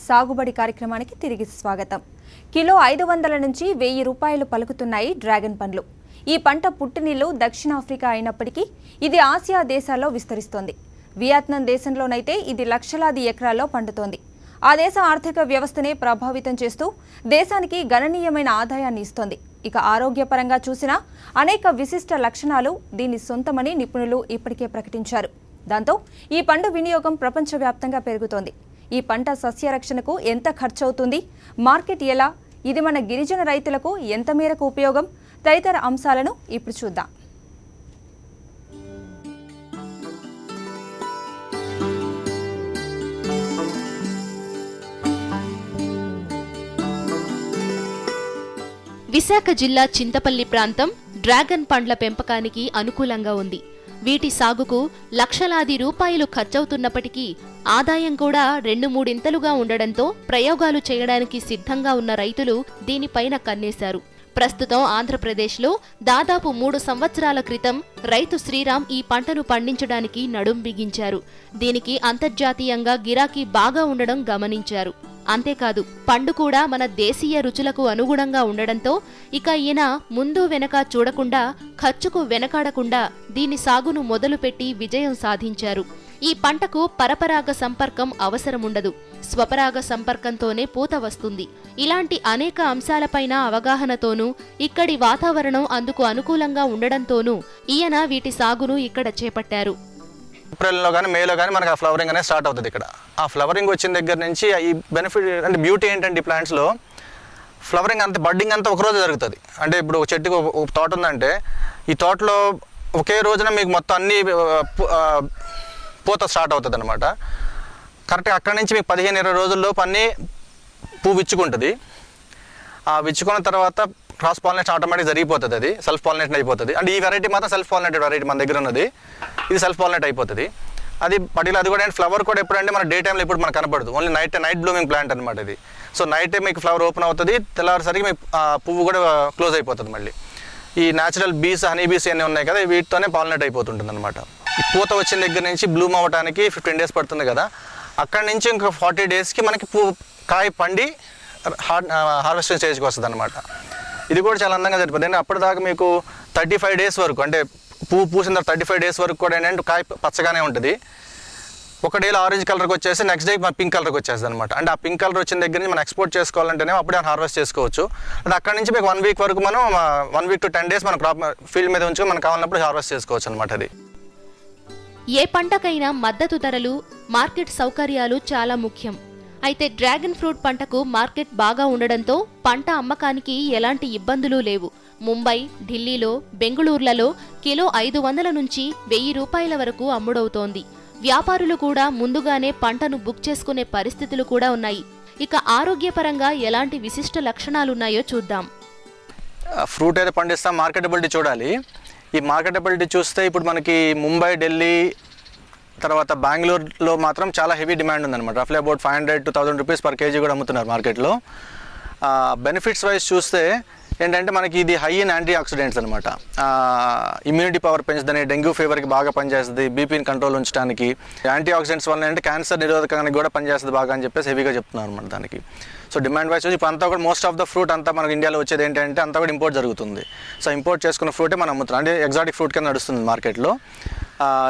సాగుబడి కార్యక్రమానికి తిరిగి స్వాగతం. కిలో 500 నుంచి 1000 రూపాయలు పలుకుతున్నాయి డ్రాగన్ పండ్లు. ఈ పంట పుట్టినిల్లు దక్షిణాఫ్రికా అయినప్పటికీ ఇది ఆసియా దేశాల్లో విస్తరిస్తోంది. వియత్నాం దేశంలోనైతే ఇది లక్షలాది ఎకరాల్లో పండుతోంది. ఆ దేశ ఆర్థిక వ్యవస్థనే ప్రభావితం చేస్తూ దేశానికి గణనీయమైన ఆదాయాన్ని ఇస్తోంది. ఇక ఆరోగ్యపరంగా చూసినా అనేక విశిష్ట లక్షణాలు దీని సొంతమని నిపుణులు ఇప్పటికే ప్రకటించారు. దాంతో ఈ పండు వినియోగం ప్రపంచవ్యాప్తంగా పెరుగుతోంది. ఈ పంట సస్యరక్షణకు ఎంత ఖర్చవుతుంది, మార్కెట్ ఎలా, ఇది మన గిరిజన రైతులకు ఎంత మేరకు ఉపయోగం తదితర అంశాలను ఇప్పుడు చూద్దాం. విశాఖ జిల్లా చింతపల్లి ప్రాంతం డ్రాగన్ పండ్ల పెంపకానికి అనుకూలంగా ఉంది. వీటి సాగుకు లక్షలాది రూపాయలు ఖర్చవుతున్నప్పటికీ ఆదాయం కూడా 2-3 ఇంతలుగా ఉండడంతో ప్రయోగాలు చేయడానికి సిద్ధంగా ఉన్న రైతులు దీనిపైన కన్నేశారు. ప్రస్తుతం ఆంధ్రప్రదేశ్లో దాదాపు 3 సంవత్సరాల క్రితం రైతు శ్రీరామ్ ఈ పంటను పండించడానికి నడుం బిగించారు. దీనికి అంతర్జాతీయంగా గిరాకీ బాగా ఉండడం గమనించారు. అంతేకాదు పండు కూడా మన దేశీయ రుచులకు అనుగుణంగా ఉండడంతో ఇక ఈయన ముందు వెనక చూడకుండా ఖర్చుకు వెనకాడకుండా దీని సాగును మొదలుపెట్టి విజయం సాధించారు. ఈ పంటకు పరపరాగ సంపర్కం అవసరముండదు. స్వపరాగ సంపర్కంతోనే పూత వస్తుంది. ఇలాంటి అనేక అంశాలపైన అవగాహనతోనూ ఇక్కడి వాతావరణం అందుకు అనుకూలంగా ఉండడంతోనూ ఈయన వీటి సాగును ఇక్కడ చేపట్టారు. ఏప్రిల్లో కానీ మేలో కానీ మనకు ఆ ఫ్లవరింగ్ అనేది స్టార్ట్ అవుతుంది. ఇక్కడ ఆ ఫ్లవరింగ్ వచ్చిన దగ్గర నుంచి ఈ బెనిఫిట్ అంటే బ్యూటీ ఏంటంటే ఈ ప్లాంట్స్లో ఫ్లవరింగ్ అంతా బడ్డింగ్ అంతా ఒకరోజు జరుగుతుంది. అంటే ఇప్పుడు ఒక చెట్టుకు ఒక తోట ఉందంటే ఈ తోటలో ఒకే రోజున మీకు మొత్తం అన్ని పూత స్టార్ట్ అవుతుంది అనమాట. కరెక్ట్గా అక్కడి నుంచి మీకు 15-20 రోజుల్లోపు అన్నీ పువ్వు విచ్చుకుంటుంది. ఆ విచ్చుకున్న తర్వాత క్రాస్ పాలినేషన్ ఆటోమేటిక్ జరిగిపోతుంది. అది సెల్ఫ్ పాలినేషన్ అయిపోతుంది. అంటే ఈ వెరైటీ మాత్రం సెల్ఫ్ పాలినేటెడ్ వెరైటీ మన దగ్గర ఉన్నది. ఇది సెల్ఫ్ పాలినేట్ అయిపోతుంది. అది పర్టికులర్ అది కూడా ఫ్లవర్ కూడా ఎప్పుడంటే మన డే టైంలో ఇప్పుడు మనకు కనపడదు. ఓన్లీ నైట్ బ్లూమింగ్ ప్లాంట్ అనమాట ఇది. సో నైట్ టైం మీకు ఫ్లవర్ ఓపెన్ అవుతుంది, తెల్లవారుసరికి మీకు పువ్వు కూడా క్లోజ్ అయిపోతుంది. మళ్ళీ ఈ న్యాచురల్ బీస్ హనీ బీస్ అన్నీ ఉన్నాయి కదా, వీటితోనే పాలినేట్ అయిపోతుంటుంది అనమాట. పూత వచ్చిన దగ్గర నుంచి బ్లూమ్ అవ్వడానికి 15 డేస్ పడుతుంది కదా, అక్కడి నుంచి ఇంకా 40 డేస్కి మనకి కాయ పండి హార్వెస్టింగ్ స్టేజ్కి వస్తుంది అనమాట. ఇది కూడా చాలా అందంగా జరిపోతుంది. అప్పటిదాకా మీకు 35 డేస్ వరకు అంటే పువ్వు పూసిన తర్వాత 35 డేస్ వరకు కూడా ఏంటంటే కాయ పచ్చగానే ఉంటుంది. ఒక డేలో ఆరెంజ్ కలర్కి వచ్చేసి నెక్స్ట్ డే పింక్ కలర్కి వచ్చేస్తుంది అనమాట. అంటే ఆ పింక్ కలర్ వచ్చిన దగ్గర నుంచి మనం ఎక్స్పోర్ట్ చేసుకోవాలంటేనే అప్పుడే హార్వెస్ట్ చేసుకోవచ్చు. అంటే అక్కడి నుంచి మీకు 1 వీక్ వరకు మనం 1 వీక్ to 10 డేస్ మన క్రాప్ ఫీల్డ్ మీద ఉంచుకొని మనకు కావాలన్నప్పుడు హార్వెస్ట్ చేసుకోవచ్చు అనమాట. అది ఏ పంటకైనా మద్దతు ధరలు, మార్కెట్ సౌకర్యాలు చాలా ముఖ్యం. అయితే డ్రాగన్ ఫ్రూట్ పంటకు మార్కెట్ బాగా ఉండడంతో పంట అమ్మకానికి ఎలాంటి ఇబ్బందులు లేవు. ముంబై, ఢిల్లీలో, బెంగుళూరులలో కిలో 500 నుంచి 1000 రూపాయల వరకు అమ్ముడవుతోంది. వ్యాపారులు కూడా ముందుగానే పంటను బుక్ చేసుకునే పరిస్థితులు కూడా ఉన్నాయి. ఇక ఆరోగ్యపరంగా ఎలాంటి విశిష్ట లక్షణాలున్నాయో చూద్దాం. ఫ్రూట్ అయితే పండిస్తాం, మార్కెటబిలిటీ చూడాలి. ఈ మార్కెటబిలిటీ చూస్తే ఇప్పుడు మనకి ముంబై, ఢిల్లీ తర్వాత బెంగళూరులో మాత్రం చాలా హెవీ డిమాండ్ ఉందన్నమాట. రఫ్లీ about 500 to 1000 rupees per KG కూడా అమ్ముతున్నారు మార్కెట్లో. బెనిఫిట్స్ వైజ్ చూస్తే ఏంటంటే మనకి ఇది హై ఇన్ యాంటీ ఆక్సిడెంట్స్ అనమాట. ఇమ్యూనిటీ పవర్ పెంచుతుంది, డెంగ్యూ ఫీవర్కి బాగా పనిచేస్తుంది, బీపీని కంట్రోల్ ఉంచడానికి. యాంటీ ఆక్సిడెంట్స్ వల్ల అంటే క్యాన్సర్ నిరోధకానికి కూడా పనిచేస్తుంది బాగా అని చెప్పేసి హెవీగా చెప్తున్నారు అనమాట దానికి. సో డిమాండ్ వైజ్ ఇప్పుడు అంతా కూడా మోస్ట్ ఆఫ్ ద ఫ్రూట్ అంతా మనకి ఇండియాలో వచ్చేది ఏంటంటే అంతా కూడా ఇంపోర్ట్ జరుగుతుంది. సో ఇంపోర్ట్ చేసుకున్న ఫ్రూటే మనం అమ్ముతున్నాం. అంటే ఎగ్జాటిక్ ఫ్రూట్ కింద నడుస్తుంది మార్కెట్లో.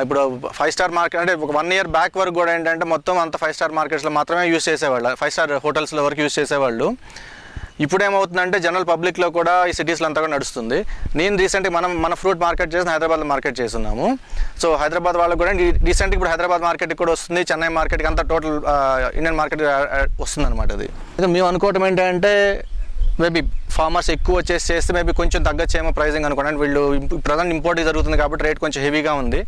ఇప్పుడు 5 స్టార్ మార్కెట్ అంటే ఒక 1 year బ్యాక్ వరకు కూడా ఏంటంటే మొత్తం అంత 5 స్టార్ మార్కెట్స్లో మాత్రమే యూస్ చేసేవాళ్ళు, 5 స్టార్ హోటల్స్లో వరకు యూస్ చేసేవాళ్ళు. ఇప్పుడు ఏమవుతుందంటే జనరల్ పబ్లిక్లో కూడా ఈ సిటీస్లో అంతా కూడా నడుస్తుంది. నేను రీసెంట్గా మన ఫ్రూట్ మార్కెట్ చేసి హైదరాబాద్లో మార్కెట్ చేస్తున్నాము. సో హైదరాబాద్ వాళ్ళకు కూడా రీసెంట్గా ఇప్పుడు హైదరాబాద్ మార్కెట్కి కూడా వస్తుంది, చెన్నై మార్కెట్కి అంతా టోటల్ ఇండియన్ మార్కెట్ వస్తుంది అనమాట. అది మేము అనుకోవటం ఏంటంటే మేబీ ఫార్మర్స్ ఎక్కువ వచ్చేసి చేస్తే మేబీ కొంచెం తగ్గచ్చేమో ప్రైజింగ్ అనుకోండి. వీళ్ళు ప్రజెంట్ ఇంపోర్ట్ జరుగుతుంది కాబట్టి రేట్ కొంచెం హెవీగా ఉంది.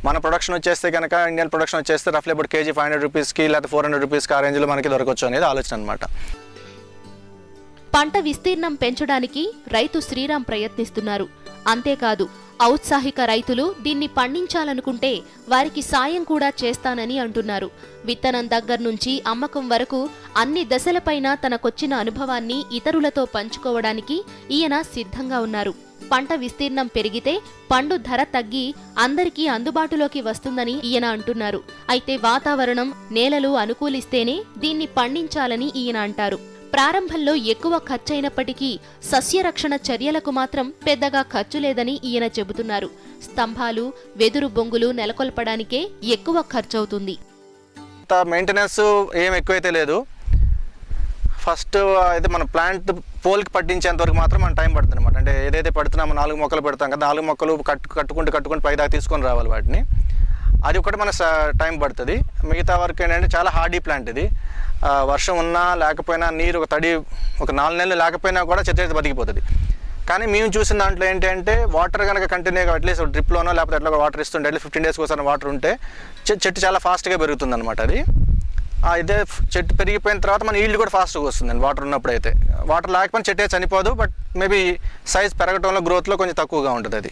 మన ప్రొడక్షన్ వచ్చేస్తే కనుక ఇండియన్ ప్రొడక్షన్ వచ్చేస్తే రఫ్లీ అబౌట్ కేజీ 500 రూపీస్కి లేదా 400 రూపీస్కి ఆ రేంజ్లో మనకి దొరకవచ్చు అనేది ఆలోచన అనమాట. పంట విస్తీర్ణం పెంచడానికి రైతు శ్రీరామ్ ప్రయత్నిస్తున్నారు. అంతేకాదు ఔత్సాహిక రైతులు దీన్ని పండించాలనుకుంటే వారికి సాయం కూడా చేస్తానని అంటున్నారు. విత్తనం దగ్గర నుంచి అమ్మకం వరకు అన్ని దశలపైన తనకొచ్చిన అనుభవాన్ని ఇతరులతో పంచుకోవడానికి ఈయన సిద్ధంగా ఉన్నారు. పంట విస్తీర్ణం పెరిగితే పండు ధర తగ్గి అందరికీ అందుబాటులోకి వస్తుందని ఈయన అంటున్నారు. అయితే వాతావరణం, నేలలు అనుకూలిస్తేనే దీన్ని పండించాలని ఈయన అంటారు. ప్రారంభంలో ఎక్కువ ఖర్చయినప్పటికీ సస్యరక్షణ చర్యలకు మాత్రం పెద్దగా ఖర్చు లేదని ఈయన చెబుతున్నారు. స్తంభాలు, వెదురు బొంగులు నెలకొల్పడానికే ఎక్కువ ఖర్చవుతుంది. మెయింటెనెన్స్ ఏం ఎక్కువైతే లేదు. ఫస్ట్ అయితే మన ప్లాంట్ పోల్కి పట్టించేంత వరకు మాత్రం మన టైం పడుతుంది అనమాట. అంటే ఏదైతే పడుతున్నామో 4 మొక్కలు పెడతాం కదా, 4 మొక్కలు కట్టుకుంటూ పైదాకా తీసుకొని రావాలి వాటిని. అది ఒకటి మన టైం పడుతుంది. మిగతా వరకు ఏంటంటే చాలా హార్డీ ప్లాంట్ ఇది. వర్షం ఉన్నా లేకపోయినా, నీరు ఒక 4 నెలలు లేకపోయినా కూడా చెట్టు అయితే బతికిపోతుంది. కానీ మేము చూసిన దాంట్లో ఏంటంటే వాటర్ కనుక కంటిన్యూగా అట్లీస్ట్ డ్రిప్లోనో లేకపోతే ఎట్లా వాటర్ ఇస్తుంటే అట్లీస్ట్ 15 డేస్కి ఒకసారి వాటర్ ఉంటే చెట్టు చాలా ఫాస్ట్గా పెరుగుతుంది అనమాట. అది ఇదే చెట్టు పెరిగిపోయిన తర్వాత మన ఈల్డ్ కూడా ఫాస్ట్గా వస్తుందండి వాటర్ ఉన్నప్పుడు. అయితే వాటర్ లేకపోయినా చెట్టు చనిపోదు, బట్ మేబీ సైజ్ పెరగటంలో, గ్రోత్లో కొంచెం తక్కువగా ఉంటుంది. అది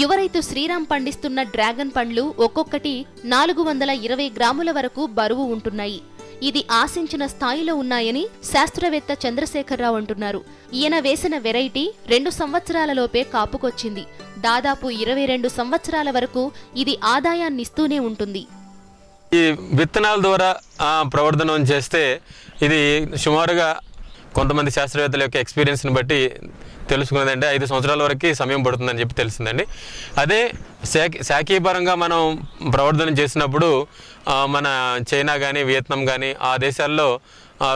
యువ రైతు శ్రీరామ్ పండిస్తున్న డ్రాగన్ పండ్లు ఒక్కొక్కటి 420 గ్రాముల వరకు బరువు ఉంటున్నాయి. ఇది ఆశించిన స్థాయిలో ఉన్నాయని శాస్త్రవేత్త చంద్రశేఖరరావు అంటున్నారు. ఈయన వేసిన వెరైటీ 2 సంవత్సరాలలోపే కాపుకొచ్చింది. దాదాపు 22 సంవత్సరాల వరకు ఇది ఆదాయాన్నిస్తూనే ఉంటుంది. ఈ విత్తనాల ద్వారా ప్రవర్ధనం చేస్తే ఇది సుమారుగా కొంతమంది శాస్త్రవేత్తల యొక్క ఎక్స్పీరియన్స్ని బట్టి తెలుసుకున్నదంటే 5 సంవత్సరాల వరకు సమయం పడుతుందని చెప్పి తెలిసిందండి. అదే శాఖీపరంగా మనం ప్రవర్ధన చేసినప్పుడు మన చైనా కానీ, వియత్నాం కానీ ఆ దేశాల్లో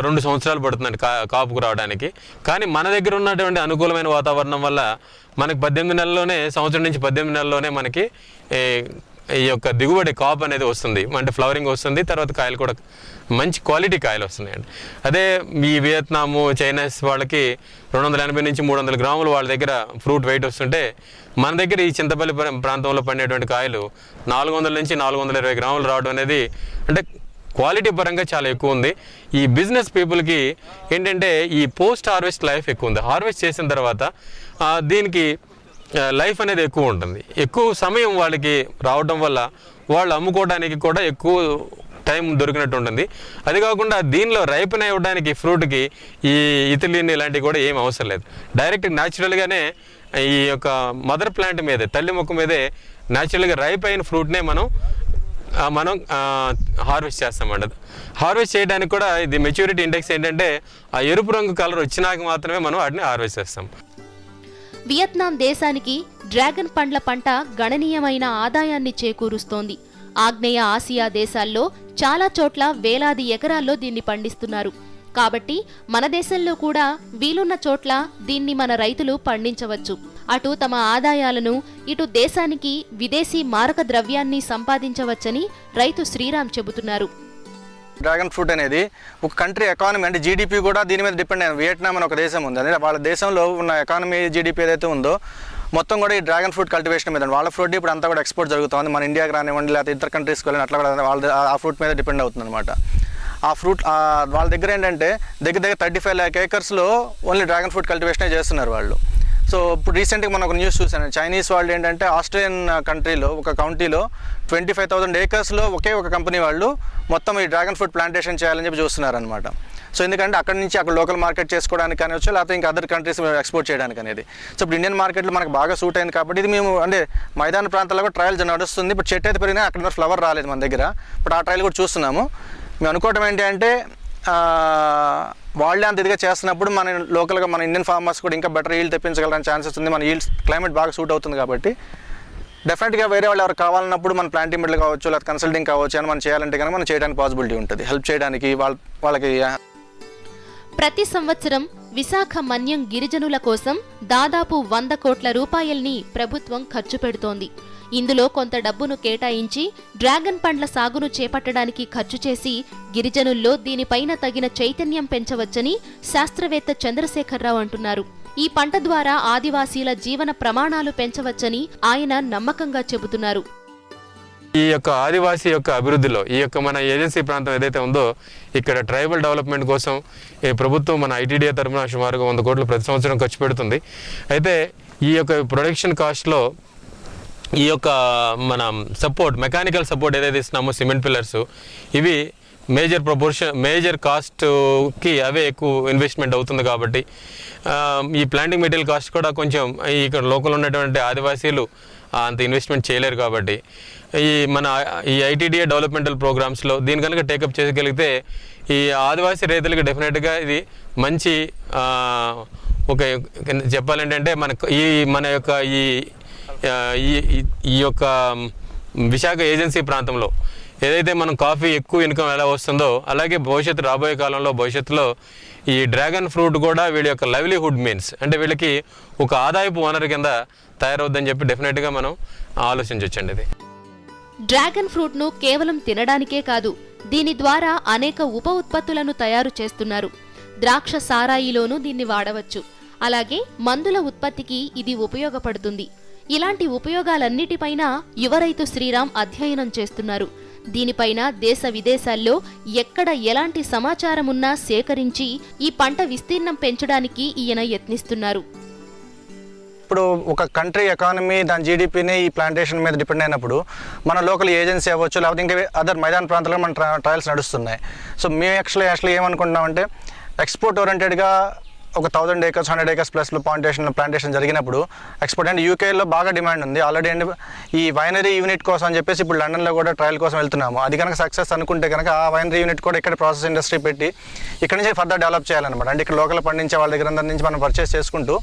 2 సంవత్సరాలు పడుతుందండి కాపుకు రావడానికి. కానీ మన దగ్గర ఉన్నటువంటి అనుకూలమైన వాతావరణం వల్ల మనకి 18 నెలల్లోనే, సంవత్సరం నుంచి 18 నెలల్లోనే మనకి ఈ యొక్క దిగుబడి కాపు అనేది వస్తుంది. అంటే ఫ్లవరింగ్ వస్తుంది, తర్వాత కాయలు కూడా మంచి క్వాలిటీ కాయలు వస్తున్నాయండి. అదే ఈ వియత్నాము, చైనీస్ వాళ్ళకి 280 నుంచి 300 గ్రాములు వాళ్ళ దగ్గర ఫ్రూట్ వెయిట్ వస్తుంటే, మన దగ్గర ఈ చింతపల్లి ప్రాంతంలో పండేటువంటి కాయలు 400 నుంచి 420 గ్రాములు రావడం అనేది అంటే క్వాలిటీ పరంగా చాలా ఎక్కువ ఉంది. ఈ బిజినెస్ పీపుల్కి ఏంటంటే ఈ పోస్ట్ హార్వెస్ట్ లైఫ్ ఎక్కువ ఉంది. హార్వెస్ట్ చేసిన తర్వాత దీనికి లైఫ్ అనేది ఎక్కువ ఉంటుంది. ఎక్కువ సమయం వాళ్ళకి రావడం వల్ల వాళ్ళు అమ్ముకోవడానికి కూడా ఎక్కువ టైం దొరికినట్టు ఉంటుంది. అది కాకుండా దీనిలో రైపన్ అవ్వడానికి ఫ్రూట్కి ఈ ఇథిలిన్ ఇలాంటివి కూడా ఏం అవసరం లేదు. డైరెక్ట్ న్యాచురల్గానే ఈ యొక్క మదర్ ప్లాంట్ మీదే, తల్లి మొక్క మీదే న్యాచురల్గా రైప్ అయిన ఫ్రూట్నే మనం హార్వెస్ట్ చేస్తామండి. హార్వెస్ట్ చేయడానికి కూడా ఇది మెచ్యూరిటీ ఇండెక్స్ ఏంటంటే ఆ ఎరుపు రంగు కలర్ వచ్చినాక మాత్రమే మనం వాటిని హార్వెస్ట్ చేస్తాం. వియత్నాం దేశానికి డ్రాగన్ పండ్ల పంట గణనీయమైన ఆదాయాన్ని చేకూరుస్తోంది. ఆగ్నేయ ఆసియా దేశాల్లో చాలా చోట్ల వేలాది ఎకరాల్లో దీన్ని పండిస్తున్నారు. కాబట్టి మన దేశంలో కూడా వీలున్న చోట్ల దీన్ని మన రైతులు పండించవచ్చు. అటు తమ ఆదాయాలను, ఇటు దేశానికి విదేశీ మారక ద్రవ్యాన్ని సంపాదించవచ్చని రైతు శ్రీరామ్ చెబుతున్నారు. డ్రాగన్ ఫ్రూట్ అనేది ఒక కంట్రీ ఎకానమీ, అంటే జీడిపి కూడా దీని మీద డిపెండ్ అయ్యింది. వియట్నాం అని ఒక దేశం ఉంది, అంటే వాళ్ళ దేశంలో ఉన్న ఎకానమీ జీడిపి ఏదైతే ఉందో మొత్తం కూడా ఈ డ్రాగన్ ఫ్రూట్ కల్టివేషన్ మీద. వాళ్ళ ఫ్రూట్ ఇప్పుడు అంతా కూడా ఎక్స్పోర్ట్ జరుగుతుంది. మన ఇండియాకి రానివ్వండి, లేకపోతే ఇతర కంట్రీస్కి వెళ్ళిన అట్లా కూడా వాళ్ళ ఆ ఫ్రూట్ మీద డిపెండ్ అవుతుంది అనమాట. ఆ ఫ్రూట్ వాళ్ళ దగ్గర ఏంటంటే దగ్గర 35 lakh acresలో ఓన్లీ డ్రాగన్ ఫ్రూట్ కల్టివేషనే చేస్తున్నారు వాళ్ళు. సో ఇప్పుడు రీసెంట్గా మనం ఒక న్యూస్ చూసాను. చైనీస్ వాళ్ళు ఏంటంటే ఆస్ట్రేలియన్ కంట్రీలో ఒక కౌంటీలో 25,000 acresలో ఒకే ఒక కంపెనీ వాళ్ళు మొత్తం ఈ డ్రాగన్ ఫ్రూట్ ప్లాంటేషన్ చేయాలని చెప్పి చూస్తున్నారనమాట. సో ఎందుకంటే అక్కడ నుంచి అక్కడ లోకల్ మార్కెట్ చేసుకోవడానికి కానివచ్చు, లేకపోతే ఇంకా అదర్ కంట్రీస్ ఎక్స్పోర్ట్ చేయడానికి అనేది. సో ఇప్పుడు ఇండియన్ మార్కెట్లో మనకు బాగా సూట్ అయింది కాబట్టి ఇది మేము అంటే మైదాన ప్రాంతాల్లో కూడా ట్రయల్ నడుస్తుంది. ఇప్పుడు చెట్టు అయితే పెరిగినా అక్కడ ఫ్లవర్ రాలేదు మన దగ్గర. ఇప్పుడు ఆ ట్రయల్ కూడా చూస్తున్నాము. మేము అనుకోవటం ఏంటి అంటే వాళ్ళే అంత ఇదిగా చేస్తున్నప్పుడు మన లోకల్గా మన ఇండియన్ ఫార్మర్స్ కూడా ఇంకా బెటర్ ఈల్డ్ తెప్పించగలరని ఛాన్సెస్ ఉంది. మన ఈల్డ్ క్లైమేట్ బాగా సూట్ అవుతుంది కాబట్టి డెఫినెట్గా వేరే వాళ్ళు ఎవరు కావాలన్నప్పుడు మన ప్లాంటింగ్ మెటీరియల్ కావచ్చు, లేదా కన్సల్టింగ్ కావచ్చు అని మనం చేయాలంటే కనుక మనం చేయడానికి పాసిబిలిటీ ఉంటుంది, హెల్ప్ చేయడానికి వాళ్ళకి. ప్రతి సంవత్సరం విశాఖ మన్యం గిరిజనుల కోసం దాదాపు 100 కోట్ల రూపాయల్ని ప్రభుత్వం ఖర్చు పెడుతోంది. ఇందులో కొంత డబ్బును కేటాయించి డ్రాగన్ పండ్ల సాగును చేపట్టడానికి ఖర్చు చేసి గిరిజనుల్లో దీనిపైన తగిన చైతన్యం పెంచవచ్చని శాస్త్రవేత్త చంద్రశేఖరరావు అంటున్నారు. ఈ పంట ద్వారా ఆదివాసీల జీవన ప్రమాణాలు పెంచవచ్చని ఆయన నమ్మకంగా చెబుతున్నారు. ఈ యొక్క ఆదివాసీ యొక్క అభివృద్ధిలో ఈ యొక్క మన ఏజెన్సీ ప్రాంతం ఏదైతే ఉందో ఇక్కడ ట్రైబల్ డెవలప్మెంట్ కోసం ఈ ప్రభుత్వం మన ఐటీడీఏ తరఫున సుమారుగా 100 కోట్లు ప్రతి సంవత్సరం ఖర్చు పెడుతుంది. అయితే ఈ యొక్క ప్రొడక్షన్ కాస్ట్లో ఈ యొక్క మన సపోర్ట్, మెకానికల్ సపోర్ట్ ఏదైతే ఇస్తున్నామో, సిమెంట్ పిల్లర్స్, ఇవి మేజర్ కాస్ట్కి అవే ఎక్కువ ఇన్వెస్ట్మెంట్ అవుతుంది కాబట్టి ఈ ప్లాంటింగ్ మెటీరియల్ కాస్ట్ కూడా కొంచెం ఇక్కడ లోకల్ ఉన్నటువంటి ఆదివాసీలు అంత ఇన్వెస్ట్మెంట్ చేయలేరు కాబట్టి ఈ ఐటీడీఏ డెవలప్మెంటల్ ప్రోగ్రామ్స్లో దీని కనుక టేకప్ చేయగలిగితే ఈ ఆదివాసీ రైతులకి డెఫినెట్గా ఇది మంచి ఒక చెప్పాలంటే మన యొక్క ఈ యొక్క విశాఖ ఏజెన్సీ ప్రాంతంలో ఏదైతే మనం కాఫీ ఎక్కువ ఇన్కమ్ ఎలా వస్తుందో అలాగే రాబోయే కాలంలో భవిష్యత్తులో ఈ డ్రాగన్ ఫ్రూట్ కూడా వీళ్ళ యొక్క లైవ్లీహుడ్ మీన్స్ అంటే వీళ్ళకి ఒక ఆదాయపు వనరు కింద తయారవుద్దని చెప్పి డెఫినెట్గా మనం ఆలోచించవచ్చండి. ఇది డ్రాగన్ ఫ్రూట్ను కేవలం తినడానికే కాదు, దీని ద్వారా అనేక ఉప ఉత్పత్తులను తయారు చేస్తున్నారు. ద్రాక్ష సారాయిలోనూ దీన్ని వాడవచ్చు. అలాగే మందుల ఉత్పత్తికి ఇది ఉపయోగపడుతుంది. ఇలాంటి ఉపయోగాలన్నిటిపైన యువ రైతు శ్రీరామ్ అధ్యయనం చేస్తున్నారు. దీనిపైన దేశ విదేశాల్లో ఎక్కడ ఎలాంటి సమాచారం ఉన్నా సేకరించి ఈ పంట విస్తీర్ణం పెంచడానికి ఈయన యత్నిస్తున్నారు. ఇప్పుడు ఒక కంట్రీ ఎకానమీ దాని జీడిపిని ఈ ప్లాంటేషన్ మీద డిపెండ్ అయినప్పుడు మన లోకల్ ఏజెన్సీ అవ్వచ్చు లేకపోతే ఇంకా అదర్ మైదాన ప్రాంతాల్లో మన ట్రయల్స్ నడుస్తున్నాయి. సో మేము యాక్చువల్లీ ఏమనుకుంటున్నామంటే ఎక్స్పోర్ట్ ఓరియంటెడ్గా ఒక 1000 acres 100 acres ప్లస్లో ప్లాంటేషన్ జరిగినప్పుడు ఎక్స్పోర్ట్ అంటే యూకేలో బాగా డిమాండ్ ఉంది ఆల్రెడీ. అండ్ ఈ వైనరీ యూనిట్ కోసం అని చెప్పేసి ఇప్పుడు లండన్లో కూడా ట్రయల్ కోసం వెళ్తున్నాము. అది కనుక సక్సెస్ అనుకుంటే కనుక ఆ వైనరీ యూనిట్ కూడా ఇక్కడ ప్రాసెస్ ఇండస్ట్రీ పెట్టి ఇక్కడ నుంచి ఫర్దర్ డెవలప్ చేయాలన్నమాట. అంటే ఇక్కడ లోకల్ పండించే వాళ్ళ దగ్గర నుంచి మనం పర్చేస్ చేసుకుంటూ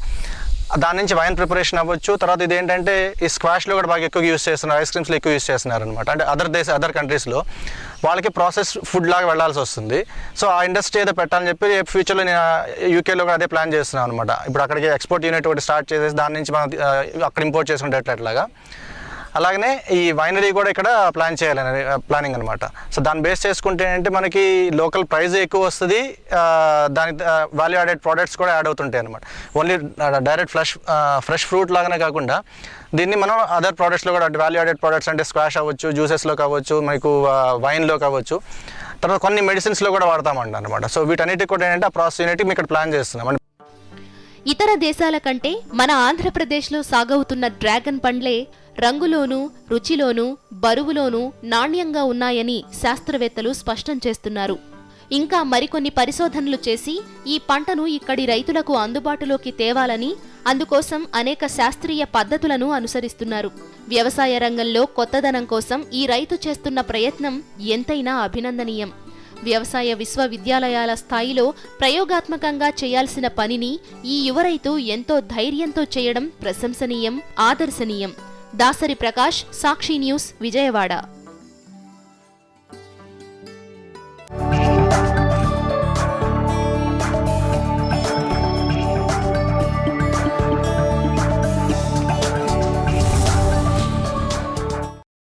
దాని నుంచి వైన్ ప్రిపరేషన్ అవ్వచ్చు. తర్వాత ఇదేంటంటే ఈ స్క్వాష్లో కూడా బాగా ఎక్కువ యూస్ చేస్తున్నారు, ఐస్ క్రీమ్స్లో ఎక్కువ యూస్ చేస్తున్నారు అనమాట. అంటే అదర్ కంట్రీస్లో వాళ్ళకి ప్రాసెస్ ఫుడ్ లాగా వెళ్ళాల్సి వస్తుంది. సో ఆ ఇండస్ట్రీ ఏదో పెట్టాలని చెప్పి ఫ్యూచర్లో నేను యూకేలో కూడా అదే ప్లాన్ చేస్తున్నాను అనమాట. ఇప్పుడు అక్కడికి ఎక్స్పోర్ట్ యూనిట్ ఒకటి స్టార్ట్ చేసేసి దాని నుంచి మనం అక్కడ ఇంపోర్ట్ చేసుకుంటే అట్లాగా. అలాగనే ఈ వైనరీ కూడా ఇక్కడ ప్లాన్ చేయాలని ప్లానింగ్ అనమాట. సో దాన్ని బేస్ చేసుకుంటే ఏంటంటే మనకి లోకల్ ప్రైస్ ఎక్కువ వస్తుంది, దాని వాల్యూ యాడెడ్ ప్రోడక్ట్స్ కూడా యాడ్ అవుతుంటాయి అనమాట. ఓన్లీ డైరెక్ట్ ఫ్రెష్ ఫ్రూట్ లాగానే కాకుండా దీన్ని మనం అదర్ ప్రోడక్ట్స్లో కూడా వాల్యూ యాడెడ్ ప్రోడక్ట్స్ అంటే స్క్వాష్ అవ్వచ్చు, జ్యూసెస్లో కావచ్చు, మనకు వైన్లో కావచ్చు, తర్వాత కొన్ని మెడిసిన్స్లో కూడా వాడతామంట అనమాట. సో వీటన్నిటికి కూడా ఏంటంటే ఆ ప్రాసెస్ యూనిట్ మేము ఇక్కడ ప్లాన్ చేస్తున్నాం. ఇతర దేశాల కంటే మన ఆంధ్రప్రదేశ్లో సాగవుతున్న డ్రాగన్ పండ్లే రంగులోనూ రుచిలోనూ బరువులోనూ నాణ్యంగా ఉన్నాయని శాస్త్రవేత్తలు స్పష్టం చేస్తున్నారు. ఇంకా మరికొన్ని పరిశోధనలు చేసి ఈ పంటను ఇక్కడి రైతులకు అందుబాటులోకి తేవాలని, అందుకోసం అనేక శాస్త్రీయ పద్ధతులను అనుసరిస్తున్నారు. వ్యవసాయ రంగంలో కొత్తదనం కోసం ఈ రైతు చేస్తున్న ప్రయత్నం ఎంతైనా అభినందనీయం. వ్యవసాయ విశ్వవిద్యాలయాల స్థాయిలో ప్రయోగాత్మకంగా చేయాల్సిన పనిని ఈ యువ రైతు ఎంతో ధైర్యంతో చేయడం ప్రశంసనీయం, ఆదర్శనీయం. దాసరి ప్రకాష్, సాక్షి న్యూస్, విజయవాడ.